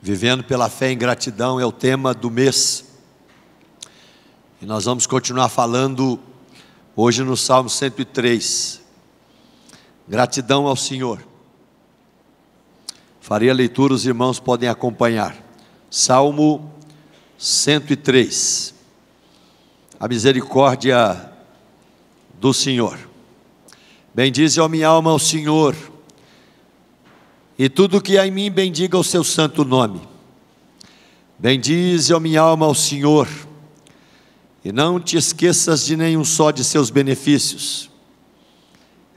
Vivendo pela fé em gratidão é o tema do mês. E nós vamos continuar falando hoje no Salmo 103. Gratidão ao Senhor. Farei a leitura, os irmãos podem acompanhar. Salmo 103. A misericórdia do Senhor. Bendize, ó minha alma, ao Senhor, e tudo que há em mim bendiga o seu santo nome. Bendize, ó minha alma, ao Senhor, e não te esqueças de nenhum só de seus benefícios.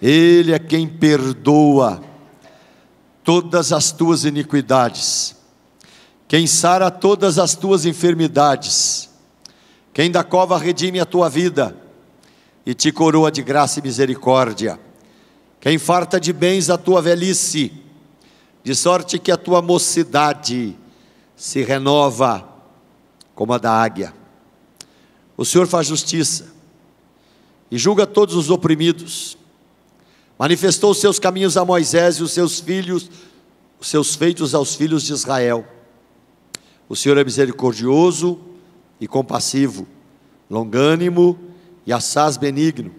Ele é quem perdoa todas as tuas iniquidades, quem sara todas as tuas enfermidades, quem da cova redime a tua vida e te coroa de graça e misericórdia, quem farta de bens a tua velhice, de sorte que a tua mocidade se renova como a da águia. O Senhor faz justiça e julga todos os oprimidos. Manifestou os seus caminhos a Moisés e os seus feitos aos filhos de Israel. O Senhor é misericordioso e compassivo, longânimo e assaz benigno.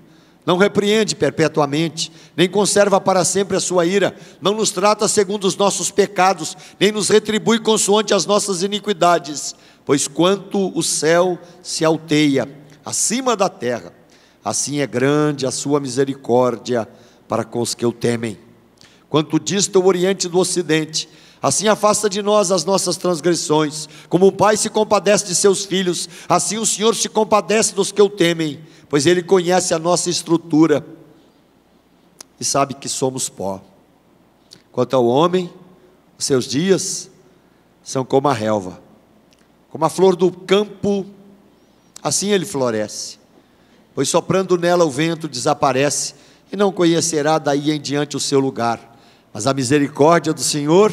Não repreende perpetuamente, nem conserva para sempre a sua ira, não nos trata segundo os nossos pecados, nem nos retribui consoante as nossas iniquidades. Pois quanto o céu se alteia acima da terra, assim é grande a sua misericórdia para com os que o temem. Quanto dista o oriente do ocidente, assim afasta de nós as nossas transgressões. Como um pai se compadece de seus filhos, assim o Senhor se compadece dos que o temem, pois Ele conhece a nossa estrutura e sabe que somos pó. Quanto ao homem, os seus dias são como a relva, como a flor do campo, assim ele floresce, pois soprando nela o vento desaparece, e não conhecerá daí em diante o seu lugar. Mas a misericórdia do Senhor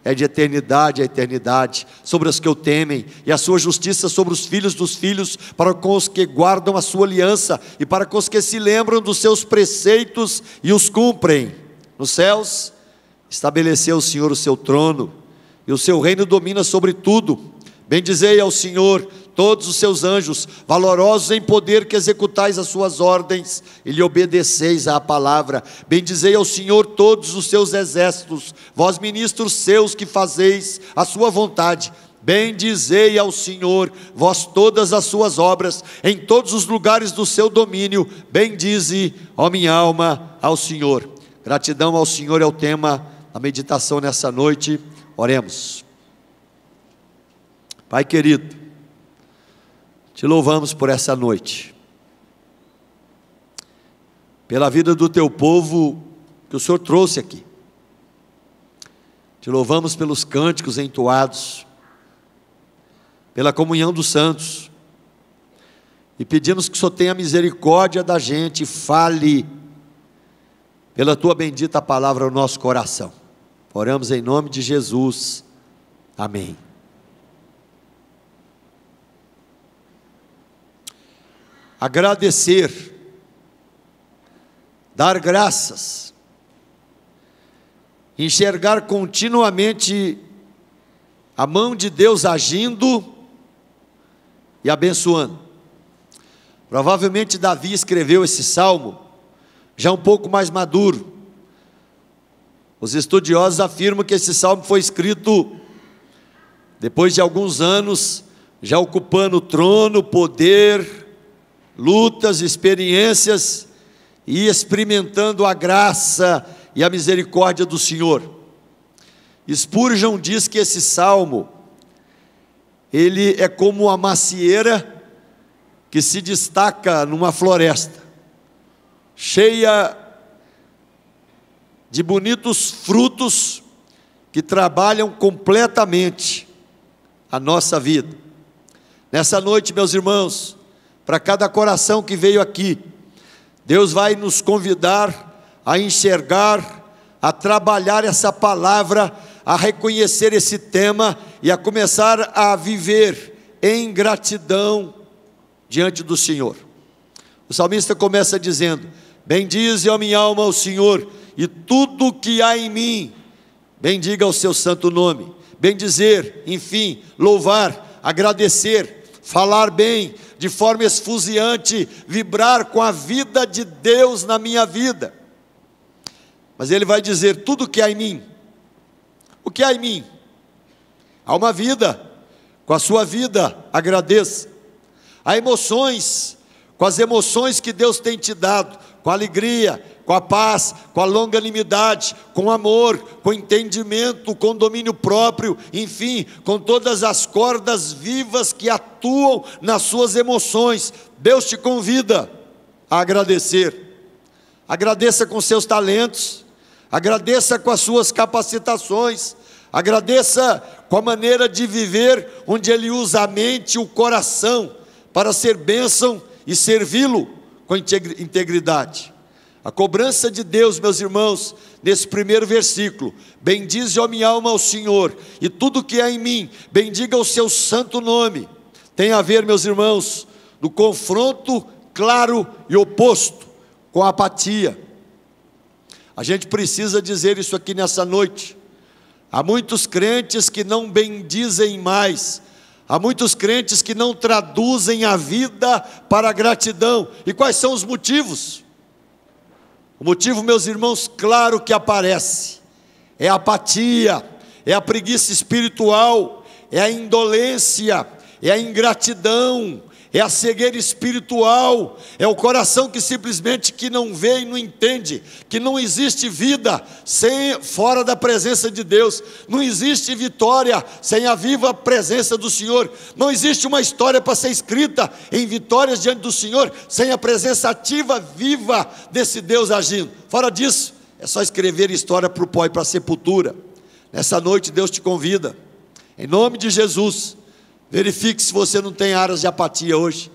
é de eternidade a eternidade sobre os que o temem, e a sua justiça sobre os filhos dos filhos, para com os que guardam a sua aliança, e para com os que se lembram dos seus preceitos e os cumprem. Nos céus estabeleceu o Senhor o seu trono, e o seu reino domina sobre tudo. Bendizei ao Senhor todos os seus anjos, valorosos em poder, que executais as suas ordens e lhe obedeceis à palavra. Bendizei ao Senhor todos os seus exércitos, vós ministros seus que fazeis a sua vontade. Bendizei ao Senhor, vós todas as suas obras, em todos os lugares do seu domínio. Bendize, ó minha alma, ao Senhor. Gratidão ao Senhor é o tema da meditação nessa noite. Oremos. Pai querido, te louvamos por essa noite, pela vida do teu povo que o Senhor trouxe aqui. Te louvamos pelos cânticos entoados, pela comunhão dos santos, e pedimos que o Senhor tenha misericórdia da gente, fale pela tua bendita palavra ao nosso coração. Oramos em nome de Jesus, amém. Agradecer, dar graças, enxergar continuamente a mão de Deus agindo e abençoando. Provavelmente Davi escreveu esse salmo já um pouco mais maduro. Os estudiosos afirmam que esse salmo foi escrito depois de alguns anos, já ocupando o trono, poder, lutas, experiências, e experimentando a graça e a misericórdia do Senhor. Spurgeon diz que esse salmo, ele é como uma macieira que se destaca numa floresta, cheia de bonitos frutos que trabalham completamente a nossa vida. Nessa noite, meus irmãos, para cada coração que veio aqui, Deus vai nos convidar a enxergar, a trabalhar essa palavra, a reconhecer esse tema e a começar a viver em gratidão diante do Senhor. O salmista começa dizendo: bendize a minha alma ao Senhor, e tudo que há em mim, bendiga o seu santo nome. bendizer, enfim, louvar, agradecer, falar bem, de forma esfuziante, vibrar com a vida de Deus na minha vida. Mas ele vai dizer: tudo que há em mim. O que há em mim? Há uma vida, com a sua vida agradeça. Há emoções, com as emoções que Deus tem te dado, com a alegria, com a paz, com a longanimidade, com amor, com entendimento, com domínio próprio, enfim, com todas as cordas vivas que atuam nas suas emoções. Deus te convida a agradecer. Agradeça com seus talentos, agradeça com as suas capacitações, agradeça com a maneira de viver, onde Ele usa a mente e o coração para ser bênção e servi-lo com integridade. A cobrança de Deus, meus irmãos, nesse primeiro versículo: bendize, ó minha alma, ao Senhor, e tudo que há em mim, bendiga o seu santo nome, tem a ver, meus irmãos, do confronto claro e oposto com a apatia. A gente precisa dizer isso aqui nessa noite. Há muitos crentes que não bendizem mais, há muitos crentes que não traduzem a vida para a gratidão. E quais são os motivos? O motivo, meus irmãos, claro que aparece: é a apatia, é a preguiça espiritual, é a indolência, é a ingratidão, é a cegueira espiritual, é o coração que simplesmente que não vê e não entende, que não existe vida fora da presença de Deus, não existe vitória sem a viva presença do Senhor, não existe uma história para ser escrita em vitórias diante do Senhor, sem a presença ativa, viva desse Deus agindo. Fora disso, é só escrever história para o pó e para a sepultura. Nessa noite Deus te convida, em nome de Jesus. Verifique se você não tem áreas de apatia hoje.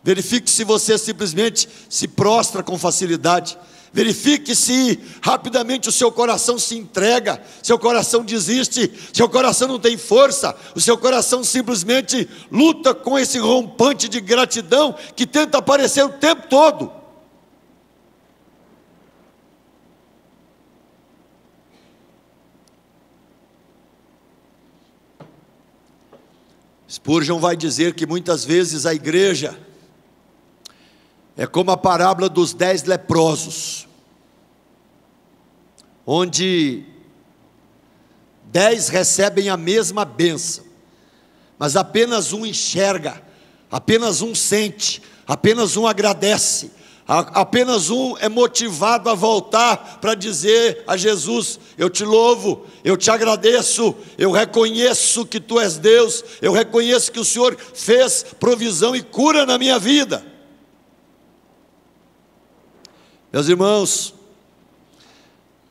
Verifique se você simplesmente se prostra com facilidade. Verifique se rapidamente o seu coração se entrega, seu coração desiste, seu coração não tem força, o seu coração simplesmente luta com esse rompante de gratidão que tenta aparecer o tempo todo. Spurgeon vai dizer que muitas vezes a igreja é como a parábola dos 10 leprosos, onde 10 recebem a mesma bênção, mas apenas um enxerga, apenas um sente, apenas um agradece, apenas um é motivado a voltar para dizer a Jesus: eu te louvo, eu te agradeço, eu reconheço que tu és Deus, eu reconheço que o Senhor fez provisão e cura na minha vida. Meus irmãos,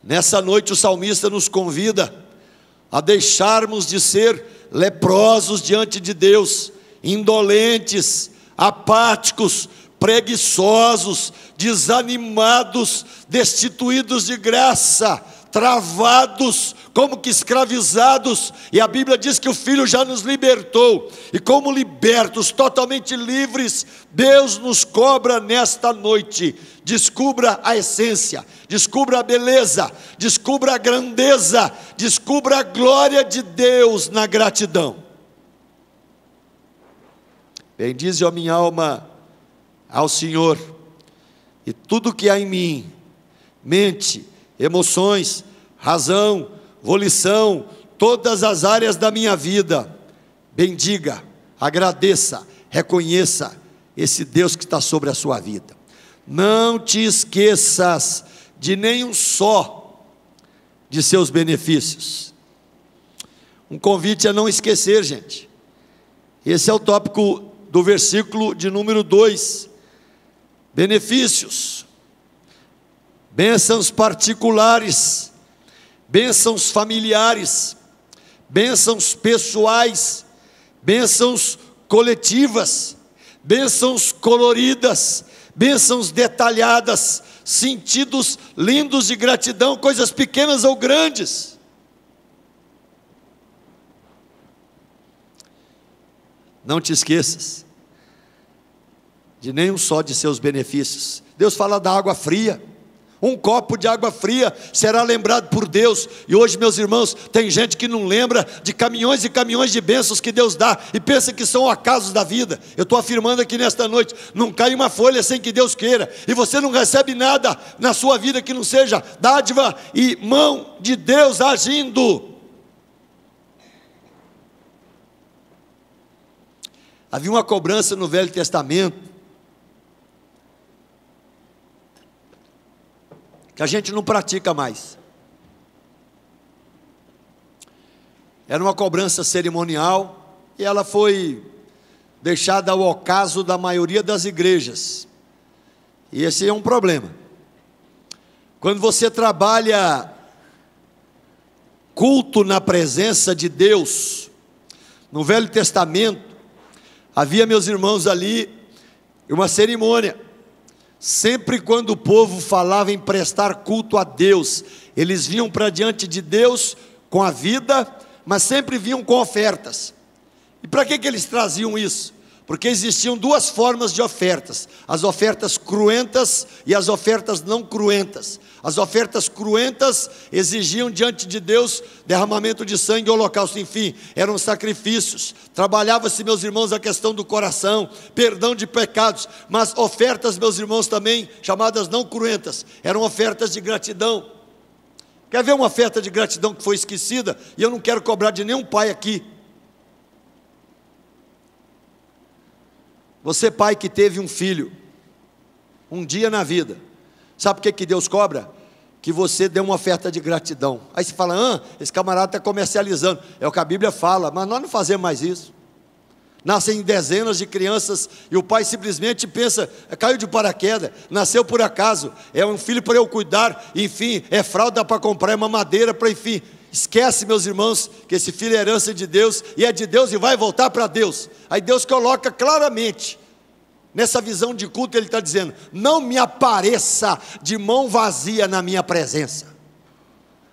nessa noite o salmista nos convida a deixarmos de ser leprosos diante de Deus, indolentes, apáticos, preguiçosos, desanimados, destituídos de graça, travados, como que escravizados. E a Bíblia diz que o Filho já nos libertou, e como libertos, totalmente livres, Deus nos cobra nesta noite: descubra a essência, descubra a beleza, descubra a grandeza, descubra a glória de Deus na gratidão. Bendize, ó minha alma, ao Senhor, e tudo que há em mim, mente, emoções, razão, volição, todas as áreas da minha vida, bendiga, agradeça, reconheça esse Deus que está sobre a sua vida. Não te esqueças de nenhum só de seus benefícios. Um convite a não esquecer, gente. Esse é o tópico do versículo de número 2. Benefícios, bênçãos particulares, bênçãos familiares, bênçãos pessoais, bênçãos coletivas, bênçãos coloridas, bênçãos detalhadas, sentidos lindos de gratidão, coisas pequenas ou grandes. Não te esqueças de nenhum só de seus benefícios. Deus fala da água fria, Um copo de água fria será lembrado por Deus. E hoje, meus irmãos, tem gente que não lembra de caminhões e caminhões de bênçãos que Deus dá, e pensa que são acasos da vida. Eu estou afirmando aqui nesta noite, não cai uma folha sem que Deus queira, e você não recebe nada na sua vida que não seja dádiva e mão de Deus agindo. Havia uma cobrança no Velho Testamento, que a gente não pratica mais. Era uma cobrança cerimonial, e ela foi deixada ao ocaso da maioria das igrejas. E esse é um problema. Quando você trabalha culto na presença de Deus, no Velho Testamento, havia, meus irmãos, ali uma cerimônia. Sempre quando o povo falava em prestar culto a Deus, eles vinham para diante de Deus com a vida, mas sempre vinham com ofertas. E para que eles traziam isso? Porque existiam duas formas de ofertas: as ofertas cruentas e as ofertas não cruentas. As ofertas cruentas exigiam diante de Deus derramamento de sangue e holocausto, enfim, eram sacrifícios. Trabalhava-se, meus irmãos, a questão do coração, perdão de pecados. Mas ofertas, meus irmãos, também chamadas não cruentas, eram ofertas de gratidão. Quer ver uma oferta de gratidão que foi esquecida? E eu não quero cobrar de nenhum pai aqui. Você, pai que teve um filho um dia na vida, sabe o que Deus cobra? Que você dê uma oferta de gratidão. Aí você fala, esse camarada está comercializando. É o que a Bíblia fala, mas nós não fazemos mais isso. Nascem dezenas de crianças e o pai simplesmente pensa, caiu de paraquedas, nasceu por acaso, é um filho para eu cuidar, enfim, é fralda para comprar, é mamadeira para, enfim. Esquece, meus irmãos, que esse filho é herança de Deus, e é de Deus e vai voltar para Deus. Aí Deus coloca claramente, nessa visão de culto, Ele está dizendo, não me apareça de mão vazia na minha presença.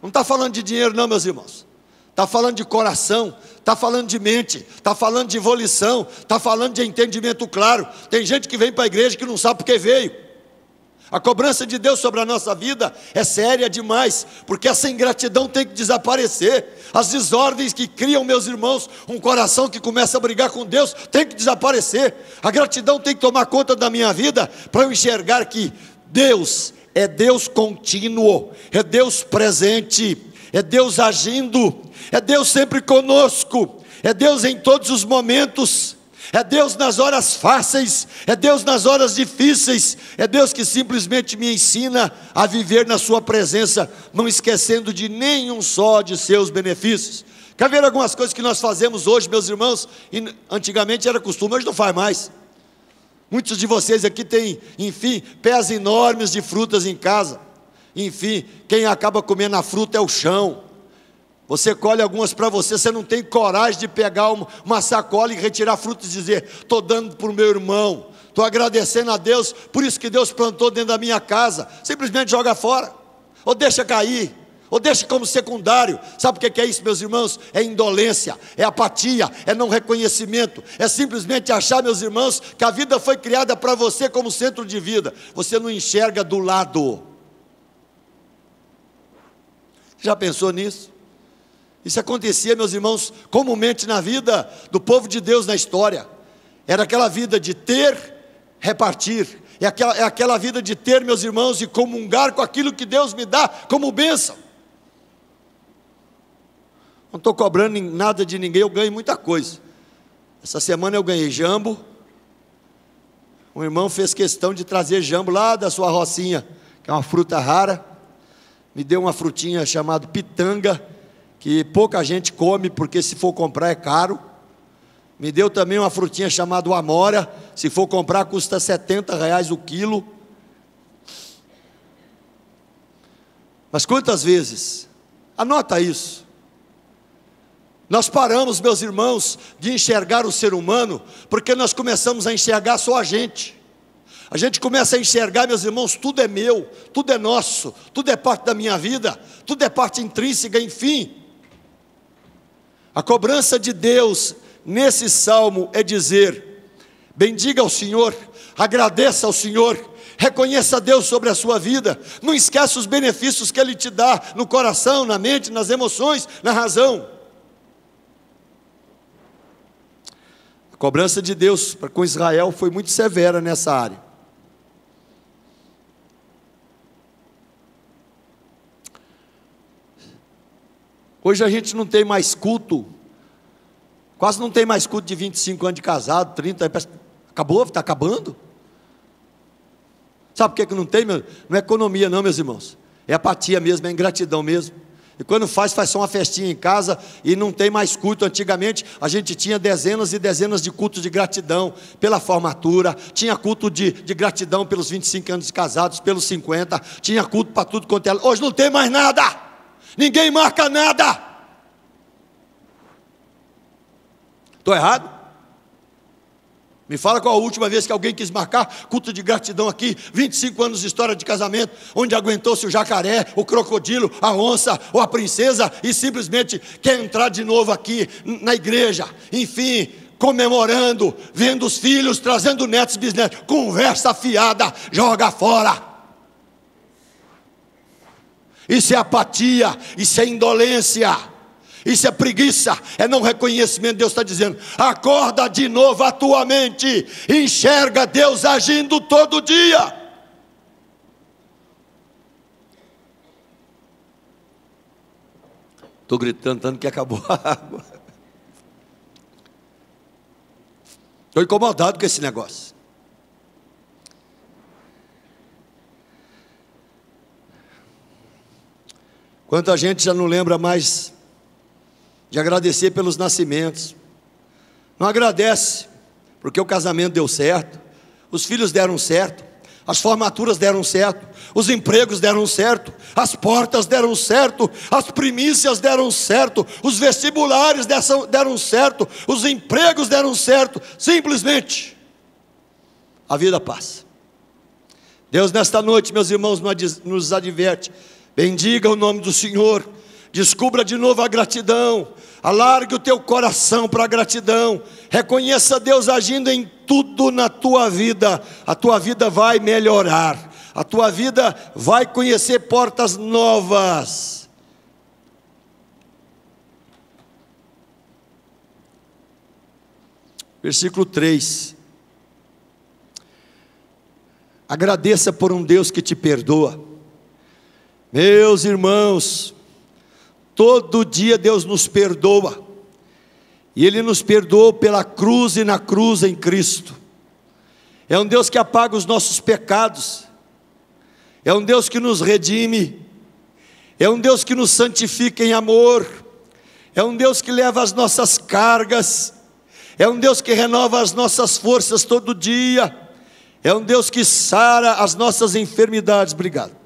Não está falando de dinheiro não, meus irmãos, está falando de coração, está falando de mente, está falando de volição, está falando de entendimento claro. Tem gente que vem para a igreja que não sabe porque veio. A cobrança de Deus sobre a nossa vida é séria demais, porque essa ingratidão tem que desaparecer. As desordens que criam, meus irmãos, um coração que começa a brigar com Deus, tem que desaparecer. A gratidão tem que tomar conta da minha vida, para eu enxergar que Deus é Deus contínuo, é Deus presente, é Deus agindo, é Deus sempre conosco, é Deus em todos os momentos. É Deus nas horas fáceis, é Deus nas horas difíceis, é Deus que simplesmente me ensina a viver na sua presença, não esquecendo de nenhum só de seus benefícios. Quer ver algumas coisas que nós fazemos hoje, meus irmãos? E antigamente era costume, hoje não faz mais. Muitos de vocês aqui têm, enfim, pés enormes de frutas em casa. Enfim, quem acaba comendo a fruta é o chão. Você colhe algumas para você, você não tem coragem de pegar uma sacola e retirar frutas e dizer, estou dando para o meu irmão, estou agradecendo a Deus, por isso que Deus plantou dentro da minha casa. Simplesmente joga fora, ou deixa cair, ou deixa como secundário. Sabe o que é isso, meus irmãos? É indolência, é apatia, é não reconhecimento, é simplesmente achar, meus irmãos, que a vida foi criada para você como centro de vida. Você não enxerga do lado. Já pensou nisso? Isso acontecia, meus irmãos, comumente na vida do povo de Deus na história. Era aquela vida de ter, repartir. É aquela vida de ter, meus irmãos, e comungar com aquilo que Deus me dá como bênção. Não estou cobrando nada de ninguém, eu ganho muita coisa. Essa semana eu ganhei jambo. Um irmão fez questão de trazer jambo lá da sua rocinha, que é uma fruta rara. Me deu uma frutinha chamada pitanga, que pouca gente come, porque se for comprar é caro. Me deu também uma frutinha chamada amora, se for comprar custa R$70 o quilo. Mas quantas vezes, anota isso, nós paramos, meus irmãos, de enxergar o ser humano, porque nós começamos a enxergar só a gente. A gente começa a enxergar, meus irmãos, tudo é meu, tudo é nosso, tudo é parte da minha vida, tudo é parte intrínseca, enfim. A cobrança de Deus nesse salmo é dizer, bendiga ao Senhor, agradeça ao Senhor, reconheça Deus sobre a sua vida, não esqueça os benefícios que Ele te dá no coração, na mente, nas emoções, na razão. A cobrança de Deus para com Israel foi muito severa nessa área. Hoje a gente não tem mais culto, quase não tem mais culto de 25 anos de casado, 30, acabou, está acabando. Sabe por que não tem? Não é economia não, meus irmãos, é apatia mesmo, é ingratidão mesmo. E quando faz só uma festinha em casa e não tem mais culto. Antigamente a gente tinha dezenas e dezenas de cultos de gratidão pela formatura, tinha culto de gratidão pelos 25 anos de casados, pelos 50, tinha culto para tudo quanto é. Hoje não tem mais nada, ninguém marca nada. Estou errado? Me fala qual a última vez que alguém quis marcar culto de gratidão aqui, 25 anos de história de casamento, onde aguentou-se o jacaré, o crocodilo, a onça ou a princesa, e simplesmente quer entrar de novo aqui na igreja, enfim, comemorando, vendo os filhos, trazendo netos, bisnetos, conversa fiada, joga fora. Isso é apatia, isso é indolência. Isso é preguiça, é não reconhecimento. Deus está dizendo: acorda de novo a tua mente, enxerga Deus agindo todo dia. Estou gritando tanto que acabou a água. Estou incomodado com esse negócio. Quanta gente já não lembra mais de agradecer pelos nascimentos, não agradece, porque o casamento deu certo, os filhos deram certo, as formaturas deram certo, os empregos deram certo, as portas deram certo, as primícias deram certo, os vestibulares deram certo, os empregos deram certo, simplesmente, a vida passa. Deus nesta noite, meus irmãos, nos adverte: bendiga o nome do Senhor, descubra de novo a gratidão, alargue o teu coração para a gratidão, reconheça Deus agindo em tudo na tua vida. A tua vida vai melhorar, a tua vida vai conhecer portas novas. Versículo 3: agradeça por um Deus que te perdoa. Meus irmãos, todo dia Deus nos perdoa, e Ele nos perdoou pela cruz e na cruz em Cristo. É um Deus que apaga os nossos pecados, é um Deus que nos redime, é um Deus que nos santifica em amor, é um Deus que leva as nossas cargas, é um Deus que renova as nossas forças todo dia, é um Deus que sara as nossas enfermidades. Obrigado.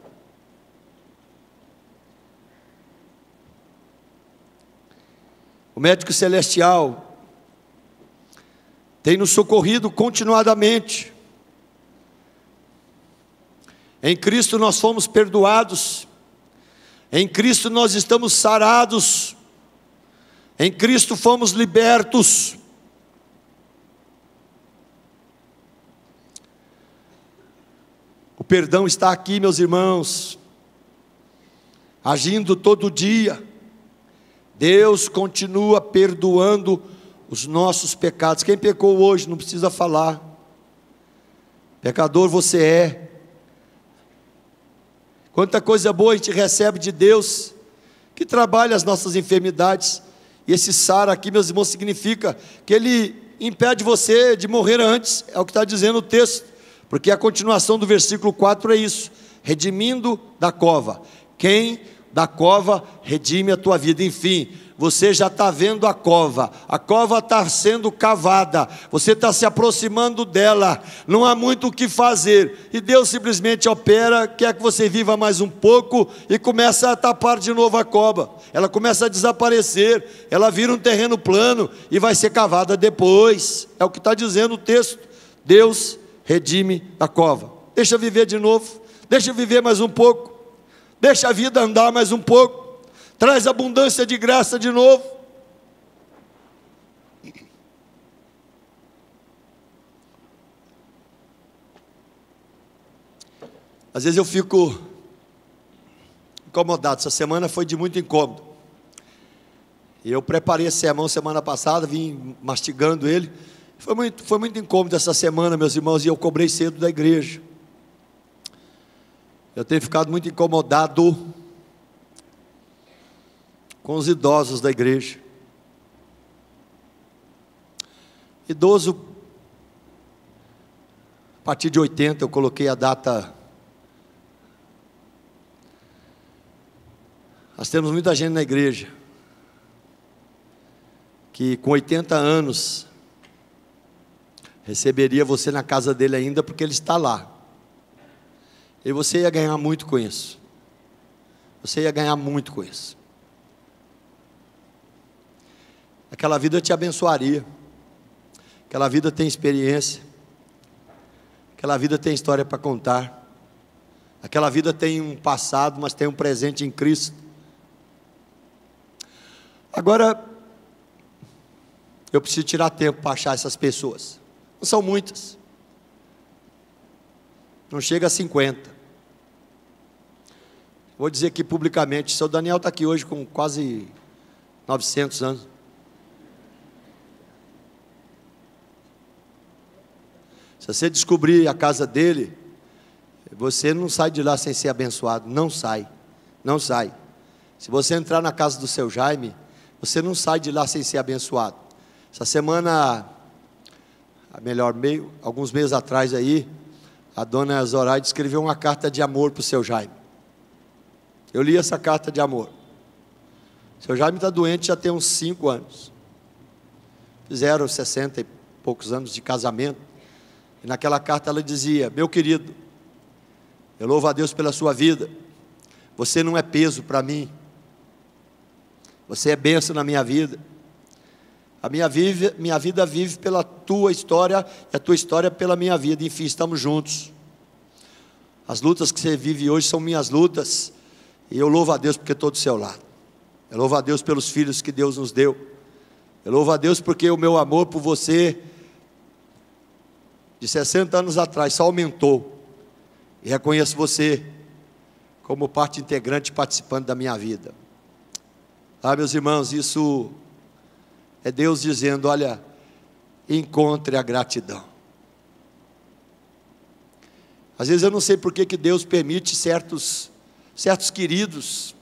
O médico celestial tem nos socorrido continuadamente. Em Cristo nós fomos perdoados, em Cristo nós estamos sarados, em Cristo fomos libertos. O perdão está aqui, meus irmãos, agindo todo dia. Deus continua perdoando os nossos pecados. Quem pecou hoje não precisa falar. Pecador você é. Quanta coisa boa a gente recebe de Deus, que trabalha as nossas enfermidades. E esse sara aqui, meus irmãos, significa que Ele impede você de morrer antes. É o que está dizendo o texto, porque a continuação do versículo 4 é isso: redimindo da cova. Quem da cova redime a tua vida. Enfim, você já está vendo a cova está sendo cavada, você está se aproximando dela, não há muito o que fazer, e Deus simplesmente opera, quer que você viva mais um pouco, e começa a tapar de novo a cova, ela começa a desaparecer, ela vira um terreno plano, e vai ser cavada depois. É o que está dizendo o texto. Deus redime a cova. Deixa viver de novo, deixa viver mais um pouco, deixa a vida andar mais um pouco, traz abundância de graça de novo. Às vezes eu fico incomodado. Essa semana foi de muito incômodo. E eu preparei esse sermão semana passada, vim mastigando ele. Foi muito incômodo essa semana, meus irmãos, e eu cobrei cedo da igreja. Eu tenho ficado muito incomodado com os idosos da igreja. Idoso, a partir de 80, eu coloquei a data. Nós temos muita gente na igreja que com 80 anos receberia você na casa dele ainda, porque ele está lá. E você ia ganhar muito com isso. Você ia ganhar muito com isso. Aquela vida te abençoaria. Aquela vida tem experiência. Aquela vida tem história para contar. Aquela vida tem um passado, mas tem um presente em Cristo. Agora, eu preciso tirar tempo para achar essas pessoas. Não são muitas. Não chega a 50. Vou dizer aqui publicamente, o seu Daniel está aqui hoje com quase 900 anos. Se você descobrir a casa dele, você não sai de lá sem ser abençoado. Não sai. Não sai. Se você entrar na casa do seu Jaime, você não sai de lá sem ser abençoado. Essa semana, alguns meses atrás aí, a dona Zoraide escreveu uma carta de amor para o seu Jaime. Eu li essa carta de amor. O seu Jaime está doente já tem uns 5 anos. Fizeram 60 e poucos anos de casamento. E naquela carta ela dizia: meu querido, eu louvo a Deus pela sua vida. Você não é peso para mim. Você é bênção na minha vida. A minha vida vive pela tua história, e a tua história pela minha vida. Enfim, estamos juntos. As lutas que você vive hoje são minhas lutas, e eu louvo a Deus porque estou do seu lado. Eu louvo a Deus pelos filhos que Deus nos deu. Eu louvo a Deus porque o meu amor por você, de 60 anos atrás, só aumentou. E reconheço você como parte integrante, participante da minha vida. Meus irmãos, isso é Deus dizendo: olha, encontre a gratidão. Às vezes eu não sei por que Deus permite certos queridos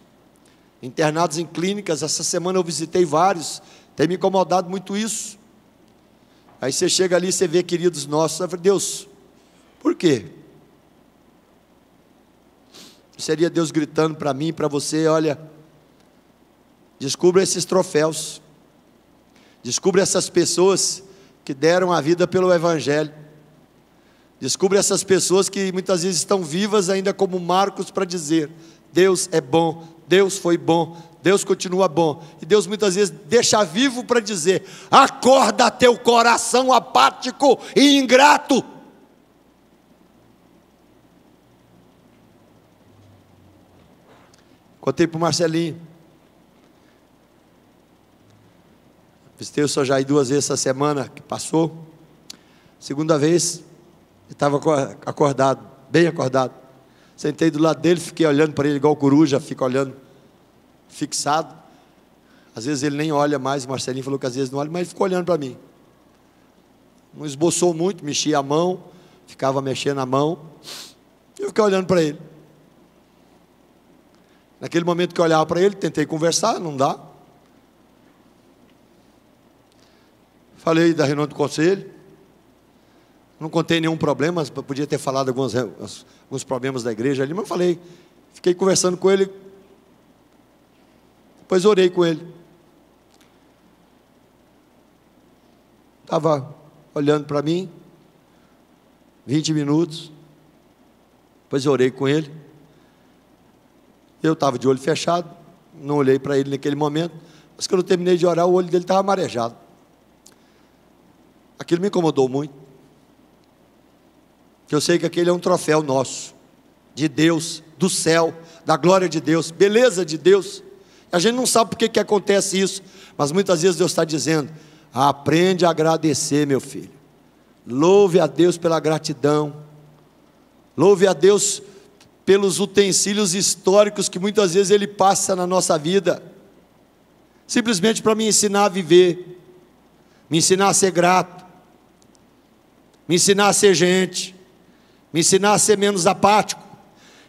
internados em clínicas. Essa semana eu visitei vários, tem me incomodado muito isso. Aí você chega ali e você vê queridos nossos, você fala: Deus, por quê? Seria Deus gritando para mim, para você: olha, descubra esses troféus, descubra essas pessoas que deram a vida pelo Evangelho, descubra essas pessoas que muitas vezes estão vivas ainda como marcos para dizer: Deus é bom, Deus foi bom, Deus continua bom. E Deus muitas vezes deixa vivo para dizer: acorda teu coração apático e ingrato. Contei para o Marcelinho. Visitei o Sr. Jair 2 vezes essa semana que passou. Segunda vez, ele estava acordado, bem acordado. Sentei do lado dele, fiquei olhando para ele igual coruja, fica olhando fixado. Às vezes ele nem olha mais, o Marcelinho falou que às vezes não olha, mas ele ficou olhando para mim. Não esboçou muito, mexia a mão, ficava mexendo a mão. Eu fiquei olhando para ele. Naquele momento que eu olhava para ele, tentei conversar, não dá. Falei da reunião do conselho. Não contei nenhum problema, podia ter falado alguns problemas da igreja ali, mas falei. Fiquei conversando com ele. Depois orei com ele. Estava olhando para mim, 20 minutos. Depois orei com ele. Eu estava de olho fechado, não olhei para ele naquele momento. Mas quando eu terminei de orar, o olho dele estava marejado. Aquilo me incomodou muito. Que eu sei que aquele é um troféu nosso, de Deus, do céu, da glória de Deus, beleza de Deus. A gente não sabe por que acontece isso, mas muitas vezes Deus está dizendo: aprende a agradecer, meu filho. Louve a Deus pela gratidão. Louve a Deus pelos utensílios históricos que muitas vezes Ele passa na nossa vida, simplesmente para me ensinar a viver, me ensinar a ser grato, me ensinar a ser gente, me ensinar a ser menos apático,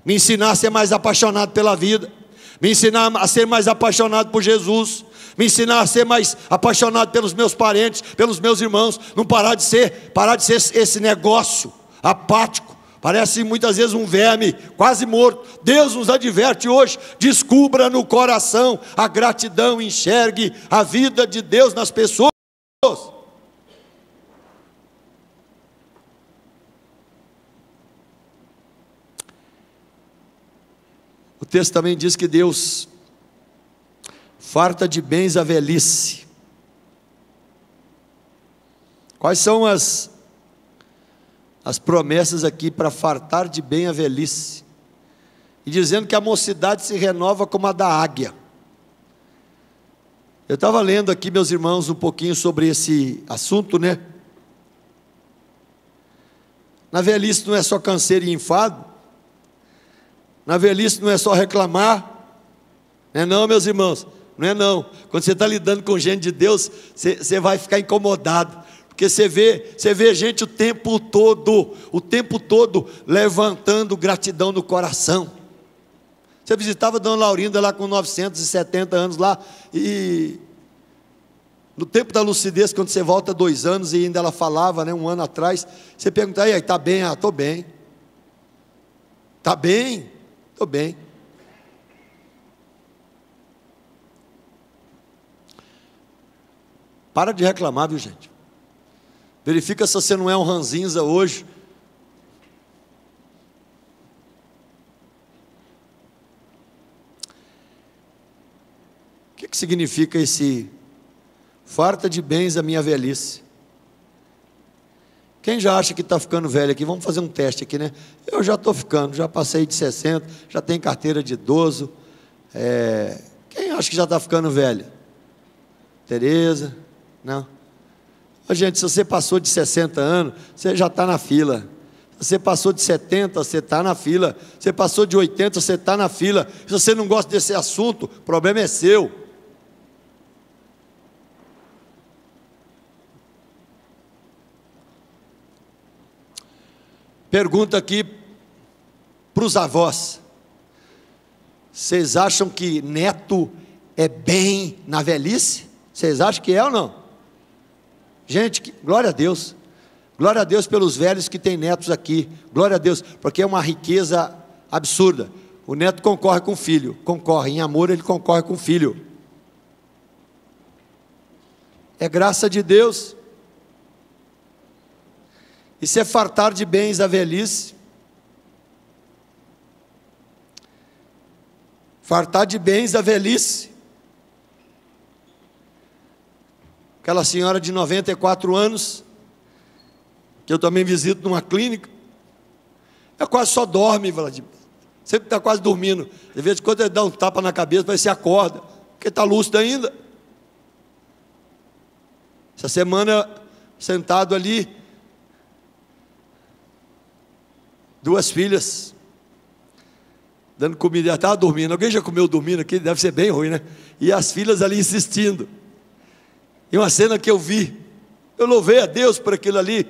me ensinar a ser mais apaixonado pela vida, me ensinar a ser mais apaixonado por Jesus, me ensinar a ser mais apaixonado pelos meus parentes, pelos meus irmãos, não parar de ser esse negócio apático, parece muitas vezes um verme quase morto. Deus nos adverte hoje: descubra no coração a gratidão, enxergue a vida de Deus nas pessoas. O texto também diz que Deus farta de bens a velhice. Quais são as promessas aqui para fartar de bem a velhice? E dizendo que a mocidade se renova como a da águia. Eu estava lendo aqui, meus irmãos, um pouquinho sobre esse assunto, né? Na velhice não é só canseiro e enfado, na velhice não é só reclamar, não é não, meus irmãos, não é não. Quando você está lidando com gente de Deus, você vai ficar incomodado, porque você vê gente o tempo todo levantando gratidão no coração. Você visitava a Dona Laurinda lá com 970 anos lá, e no tempo da lucidez, quando você volta 2 anos e ainda ela falava, né, 1 ano atrás, você pergunta: aí, está bem? Ah, estou bem. Está bem? Estou bem. Para de reclamar, viu, gente? Verifica se você não é um ranzinza hoje. O que significa esse farta de bens a minha velhice? Quem já acha que está ficando velho aqui? Vamos fazer um teste aqui, né? Eu já estou ficando, já passei de 60, já tenho carteira de idoso. Quem acha que já está ficando velho? Tereza? Não? Ô, gente, se você passou de 60 anos, você já está na fila. Se você passou de 70, você está na fila. Se você passou de 80, você está na fila. Se você não gosta desse assunto, o problema é seu. Pergunta aqui para os avós: vocês acham que neto é bem na velhice? Vocês acham que é ou não? Gente, glória a Deus pelos velhos que têm netos aqui, glória a Deus, porque é uma riqueza absurda. O neto concorre com o filho, concorre, em amor ele concorre com o filho, é graça de Deus. Isso é fartar de bens a velhice. Fartar de bens a velhice. Aquela senhora de 94 anos, que eu também visito numa clínica, ela quase só dorme, Vladimir. Sempre está quase dormindo. De vez em quando ele dá um tapa na cabeça, para ver se acorda, porque está lúcido ainda. Essa semana, sentado ali, 2 filhas, dando comida, ela estava dormindo. Alguém já comeu dormindo aqui? Deve ser bem ruim, né? E as filhas ali insistindo. E uma cena que eu vi, eu louvei a Deus por aquilo ali.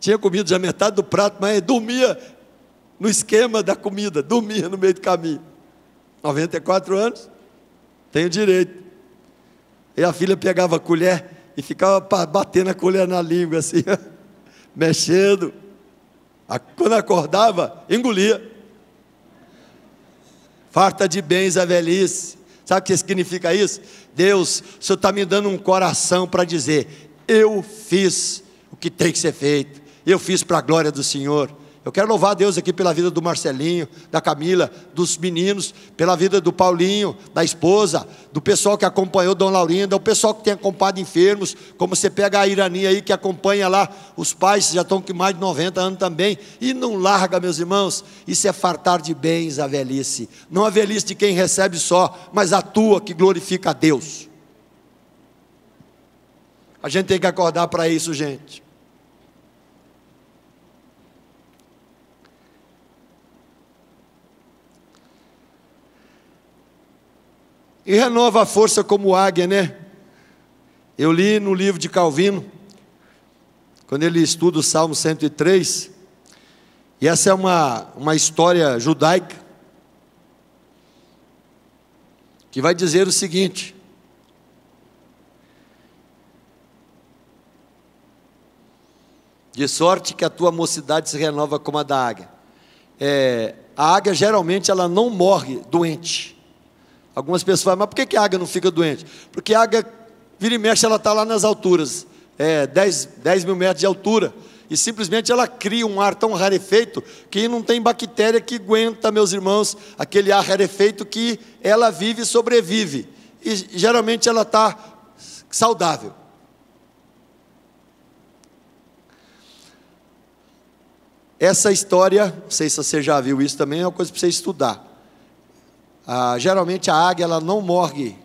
Tinha comido já metade do prato, mas dormia no esquema da comida, dormia no meio do caminho. 94 anos, tenho direito. E a filha pegava a colher e ficava batendo a colher na língua assim, mexendo. Quando acordava, engolia. Farta de bens a velhice. Sabe o que significa isso? Deus, o Senhor está me dando um coração para dizer: eu fiz o que tem que ser feito, eu fiz para a glória do Senhor. Eu quero louvar a Deus aqui pela vida do Marcelinho, da Camila, dos meninos, pela vida do Paulinho, da esposa, do pessoal que acompanhou Dona Laurinda, o pessoal que tem acompanhado enfermos, como você pega a Irani aí, que acompanha lá, os pais já estão com mais de 90 anos também, e não larga, meus irmãos. Isso é fartar de bens a velhice, não a velhice de quem recebe só, mas a tua que glorifica a Deus. A gente tem que acordar para isso, gente. e renova a força como águia, né? Eu li no livro de Calvino, quando ele estuda o Salmo 103, e essa é uma história judaica, que vai dizer o seguinte: de sorte que a tua mocidade se renova como a da águia. A águia geralmente ela não morre doente. Algumas pessoas falam, mas por que a águia não fica doente? Porque a águia, vira e mexe, ela está lá nas alturas, 10 mil metros de altura, e simplesmente ela cria um ar tão rarefeito, que não tem bactéria que aguenta, meus irmãos, aquele ar rarefeito que ela vive e sobrevive, e geralmente ela está saudável. Essa história, não sei se você já viu isso também, é uma coisa para você estudar. Geralmente a águia ela não morre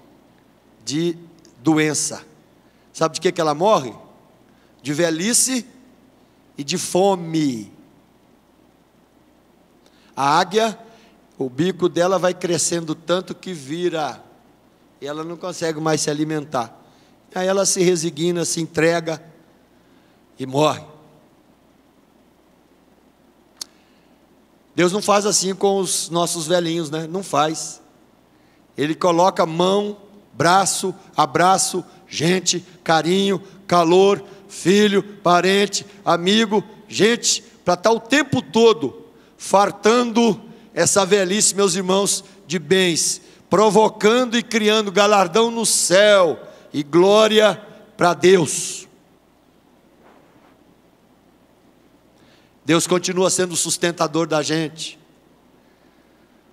de doença. Sabe de que ela morre? De velhice e de fome. A águia, o bico dela vai crescendo tanto que vira, e ela não consegue mais se alimentar. Aí ela se resigna, se entrega e morre. Deus não faz assim com os nossos velhinhos, né? Não faz. Ele coloca mão, braço, abraço, gente, carinho, calor, filho, parente, amigo, gente, para estar o tempo todo fartando essa velhice, meus irmãos, de bens, provocando e criando galardão no céu e glória para Deus. Deus continua sendo o sustentador da gente.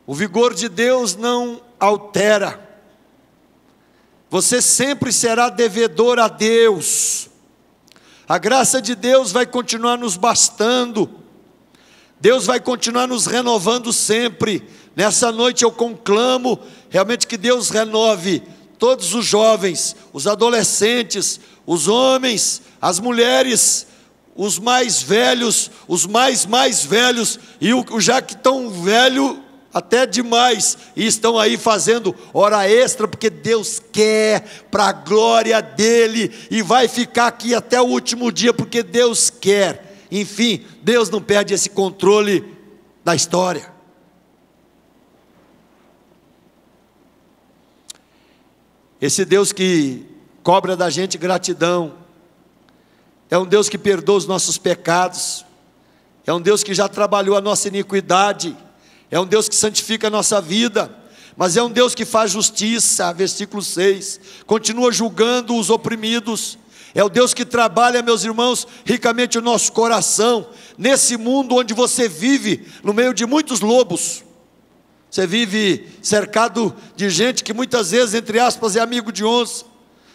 O vigor de Deus não altera. Você sempre será devedor a Deus. A graça de Deus vai continuar nos bastando. Deus vai continuar nos renovando sempre. Nessa noite eu conclamo realmente que Deus renove todos os jovens, os adolescentes, os homens, as mulheres, os mais velhos, os mais velhos, e os já que estão velhos até demais, e estão aí fazendo hora extra, porque Deus quer, para a glória dEle, e vai ficar aqui até o último dia, porque Deus quer. Enfim, Deus não perde esse controle da história. Esse Deus que cobra da gente gratidão, é um Deus que perdoa os nossos pecados, é um Deus que já trabalhou a nossa iniquidade, é um Deus que santifica a nossa vida, mas é um Deus que faz justiça, versículo 6, continua julgando os oprimidos, é o Deus que trabalha, meus irmãos, ricamente o nosso coração, nesse mundo onde você vive, no meio de muitos lobos, você vive cercado de gente que muitas vezes, entre aspas, é amigo de onça.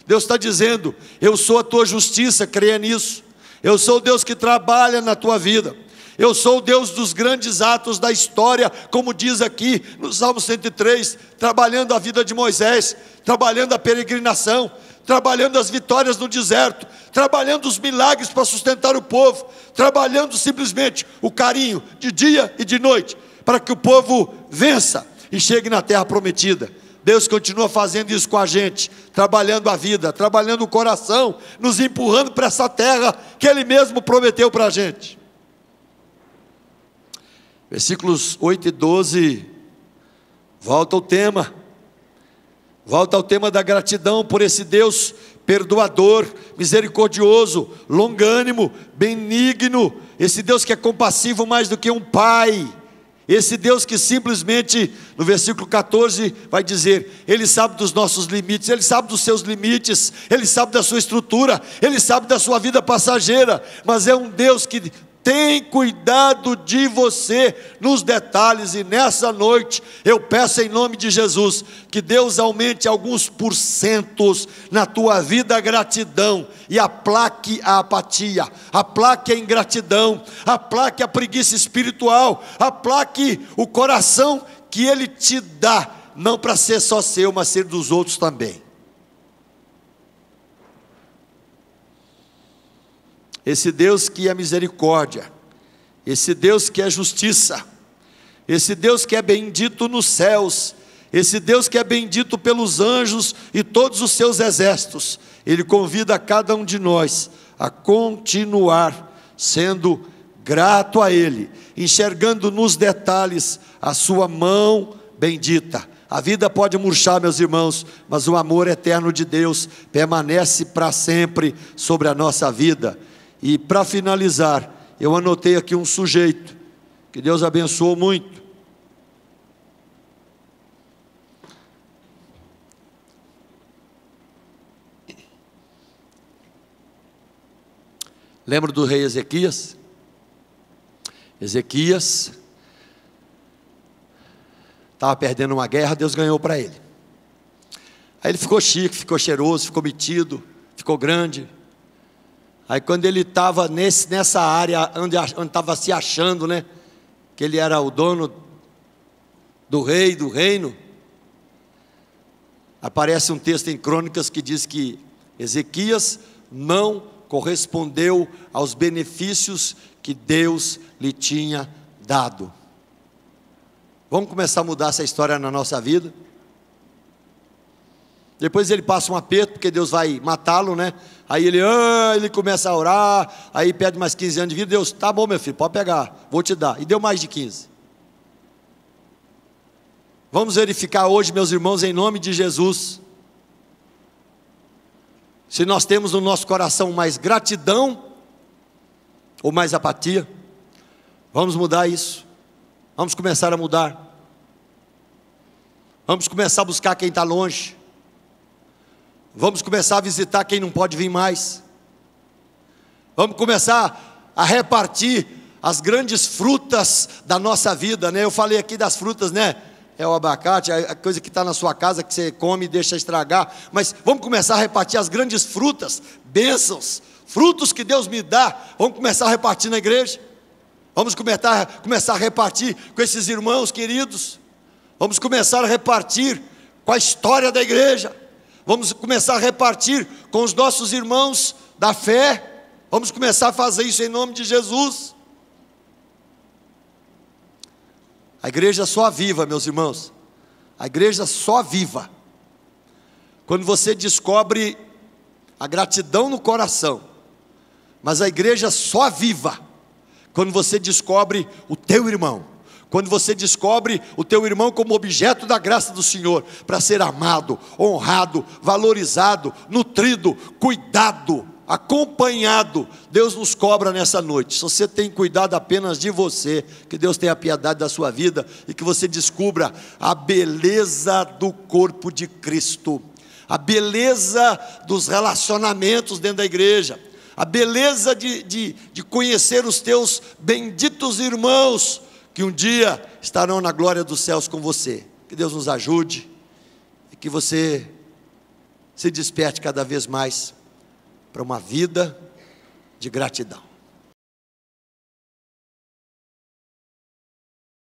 Deus está dizendo, eu sou a tua justiça, creia nisso. Eu sou o Deus que trabalha na tua vida. Eu sou o Deus dos grandes atos da história, como diz aqui no Salmo 103, trabalhando a vida de Moisés, trabalhando a peregrinação, trabalhando as vitórias no deserto, trabalhando os milagres para sustentar o povo, trabalhando simplesmente o carinho de dia e de noite, para que o povo vença e chegue na terra prometida. Deus continua fazendo isso com a gente, trabalhando a vida, trabalhando o coração, nos empurrando para essa terra que Ele mesmo prometeu para a gente. Versículos 8 e 12, volta ao tema da gratidão por esse Deus perdoador, misericordioso, longânimo, benigno, esse Deus que é compassivo mais do que um pai. Esse Deus que simplesmente, no versículo 14, vai dizer, Ele sabe dos nossos limites, Ele sabe dos seus limites, Ele sabe da sua estrutura, Ele sabe da sua vida passageira, mas é um Deus que tem cuidado de você nos detalhes, e nessa noite eu peço em nome de Jesus, que Deus aumente alguns porcentos na tua vida a gratidão, e aplaque a apatia, aplaque a ingratidão, aplaque a preguiça espiritual, aplaque o coração que Ele te dá, não para ser só seu, mas ser dos outros também. Esse Deus que é misericórdia, esse Deus que é justiça, esse Deus que é bendito nos céus, esse Deus que é bendito pelos anjos e todos os seus exércitos, Ele convida cada um de nós a continuar sendo grato a Ele, enxergando nos detalhes a sua mão bendita. A vida pode murchar, meus irmãos, mas o amor eterno de Deus permanece para sempre sobre a nossa vida. E para finalizar, eu anotei aqui um sujeito, que Deus abençoou muito. Lembra do rei Ezequias? Ezequias estava perdendo uma guerra, Deus ganhou para ele. Aí ele ficou chique, ficou cheiroso, ficou metido, ficou grande. Aí quando ele estava nessa área onde estava se achando, né, que ele era o dono do rei, do reino, aparece um texto em Crônicas que diz que Ezequias não correspondeu aos benefícios que Deus lhe tinha dado. Vamos começar a mudar essa história na nossa vida. Depois ele passa um aperto, porque Deus vai matá-lo, né? Aí ele começa a orar, aí pede mais 15 anos de vida. Deus, tá bom, meu filho, pode pegar, vou te dar. E deu mais de 15. Vamos verificar hoje, meus irmãos, em nome de Jesus, se nós temos no nosso coração mais gratidão ou mais apatia. Vamos mudar isso. Vamos começar a mudar. Vamos começar a buscar quem está longe. Vamos começar a visitar quem não pode vir mais. Vamos começar a repartir as grandes frutas da nossa vida, né? Eu falei aqui das frutas, né? É o abacate, a coisa que está na sua casa, que você come e deixa estragar. Mas vamos começar a repartir as grandes frutas, bênçãos, frutos que Deus me dá. Vamos começar a repartir na igreja. Vamos começar a repartir com esses irmãos queridos. Vamos começar a repartir com a história da igreja. Vamos começar a repartir com os nossos irmãos da fé. Vamos começar a fazer isso em nome de Jesus. A igreja só aviva, meus irmãos. A igreja só aviva quando você descobre a gratidão no coração. Mas a igreja só aviva quando você descobre o teu irmão. Quando você descobre o teu irmão como objeto da graça do Senhor, para ser amado, honrado, valorizado, nutrido, cuidado, acompanhado. Deus nos cobra nessa noite. Se você tem cuidado apenas de você, que Deus tenha piedade da sua vida e que você descubra a beleza do corpo de Cristo, a beleza dos relacionamentos dentro da igreja, a beleza de conhecer os teus benditos irmãos, que um dia estarão na glória dos céus com você. Que Deus nos ajude e que você se desperte cada vez mais para uma vida de gratidão.